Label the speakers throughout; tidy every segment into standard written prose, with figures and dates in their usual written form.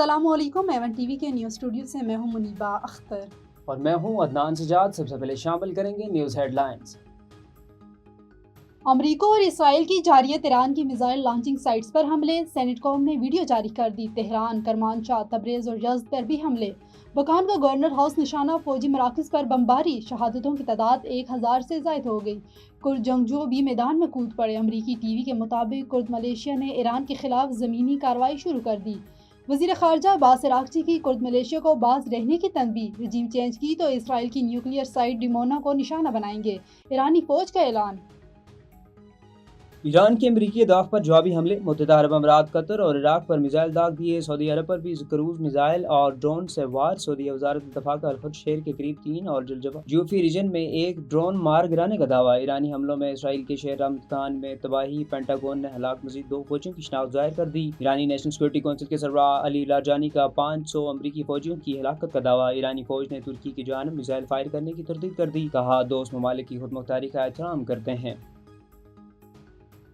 Speaker 1: अस्सलाम वालेकुम। Avon TV के न्यूज़ स्टूडियो से मैं हूं मुनीबा अख्तर
Speaker 2: और मैं हूं अदनान सजाद। सबसे पहले शामिल करेंगे न्यूज़ हेडलाइंस।
Speaker 1: अमरीका और इसराइल की जारियत ईरान की मिसाइल लॉन्चिंग साइट्स पर हमले। सेनेट कौम ने वीडियो जारी कर दी। तेहरान, करमानशाह, तब्रेज़ और यज़्द पर भी हमले। बकान का गवर्नर हाउस निशाना। फौजी मराकज़ पर बमबारी। शहादतों की तादाद 1000 से ज़ायद हो गई। कुर्द जंगजू भी मैदान में कूद पड़े। अमरीकी टीवी के मुताबिक कुर्द मलेशिया ने ईरान के खिलाफ ज़मीनी कार्रवाई शुरू कर दी। वज़ीर ख़ारजा अब्बास अराग़ची की कुर्द मलेशिया को बाज रहने की तनबीह। रजीम चेंज की तो इसराइल की न्यूक्लियर साइट डिमोना को निशाना बनाएंगे। ईरानी फ़ौज का ऐलान।
Speaker 2: ईरान के अमरीकी अहदाफ पर जवाबी हमले। मुत्तहिदा अरब अमारात, कतर और इराक पर मिसाइल दाग दिए। सऊदी अरब पर भी क्रूज मिसाइल और ड्रोन से वार। सऊदी वज़ारत दफ़ा का अल-खुद शहर के करीब 3 और जूफी रीजन में एक ड्रोन मार गिराने का दावा। ईरानी हमलों में इसराइल के शहर रामदान में तबाही। पेंटागन ने हलाक मज़ीद 2 फौजियों की शनाख्त ज़ाहिर कर दी। ईरानी नेशनल सिक्योरिटी कौंसिल के सरबराह अली लारजानी का 500 अमरीकी फौजियों की हलाकत का दावा। ईरानी फौज ने तुर्की की जानिब मिसाइल फायर करने की तरदीद कर दी। कहा, दोस्त ममालिक की खुदमुख्तारी का एहतराम करते हैं।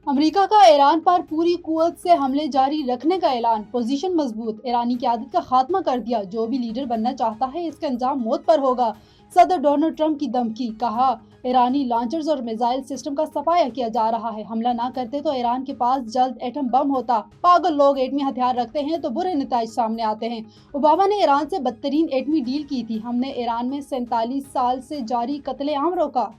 Speaker 1: अमेरिका का ईरान पर पूरी कुव्वत से हमले जारी रखने का ऐलान। पोजीशन मजबूत। ईरानी क़यादत का खात्मा कर दिया। जो भी लीडर बनना चाहता है इसका अंजाम मौत पर होगा। सदर डोनाल्ड ट्रंप की धमकी। कहा, ईरानी लॉन्चर्स और मिसाइल सिस्टम का सफाया किया जा रहा है। हमला ना करते तो ईरान के पास जल्द एटम बम होता। पागल लोग एटमी हथियार रखते हैं तो बुरे नतीजे सामने आते हैं। ओबामा ने ईरान से बदतरीन एटमी डील की थी। हमने ईरान में 47 साल से जारी कत्ले-आम रोका।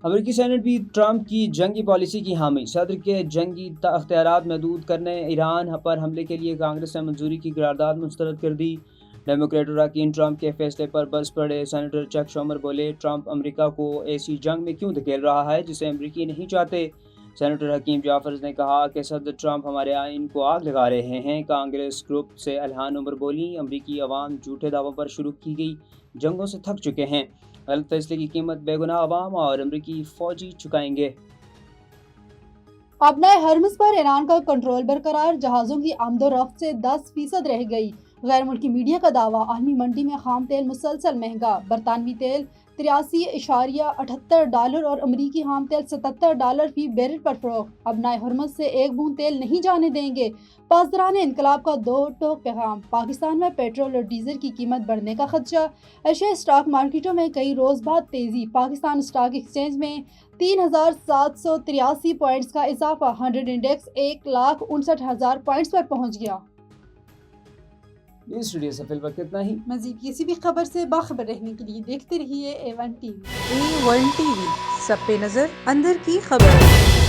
Speaker 2: अमेरिकी सेनेट भी ट्रंप की जंगी पॉलिसी की हामी। सदर के जंगी अख्तियारात महदूद करने ईरान पर हमले के लिए कांग्रेस ने मंजूरी की करारदाद मुस्तरद कर दी। डेमोक्रेट अरकान ट्रंप के फैसले पर बस पड़े। सेनेटर चक शूमर बोले, ट्रंप अमेरिका को ऐसी जंग में क्यों धकेल रहा है जिसे अमेरिकी नहीं चाहते। सेनेटर हकीम जाफर्स ने कहा कि सदर ट्रंप हमारे आइन को आग लगा रहे हैं। कांग्रेस ग्रुप से अलहान उमर बोली, अमरीकी अवाम झूठे दावों पर शुरू की गई जंगों से थक चुके हैं। गलत फैसले की कीमत बेगुनाह अवाम और अमरीकी फौजी चुकाएंगे।
Speaker 1: अपना हर्मस पर ईरान का कंट्रोल बरकरार। जहाज़ों की आमदोरफ्त से 10% रह गई। गैर मुल्की मीडिया का दावा। आलमी मंडी में खाम तेल मुसलसल महंगा। बरतानवी तेल $83.78 और अमरीकी खाम तेल $77 फी बैरल पर फरोख्त। अपना हर्मस से एक बूंद तेल नहीं जाने देंगे। पासदारान इनकलाब का 2 टोक पैगाम। पाकिस्तान में पेट्रोल और डीजल की कीमत बढ़ने का खदशा। एशिया स्टॉक मार्केटों में कई रोज बाद तेजी। पाकिस्तान स्टॉक एक्सचेंज में 3783 पॉइंट्स का इजाफा। 100 इंडेक्स 1,59,000 पॉइंट्स पर पहुंच गया।
Speaker 2: न्यूज़ स्टूडियो से फिलहाल इतना ही।
Speaker 1: मज़ीद किसी भी खबर से बाखबर रहने के लिए देखते रहिए A1 TV।
Speaker 3: A1 TV, सब पे नजर, अंदर की खबर।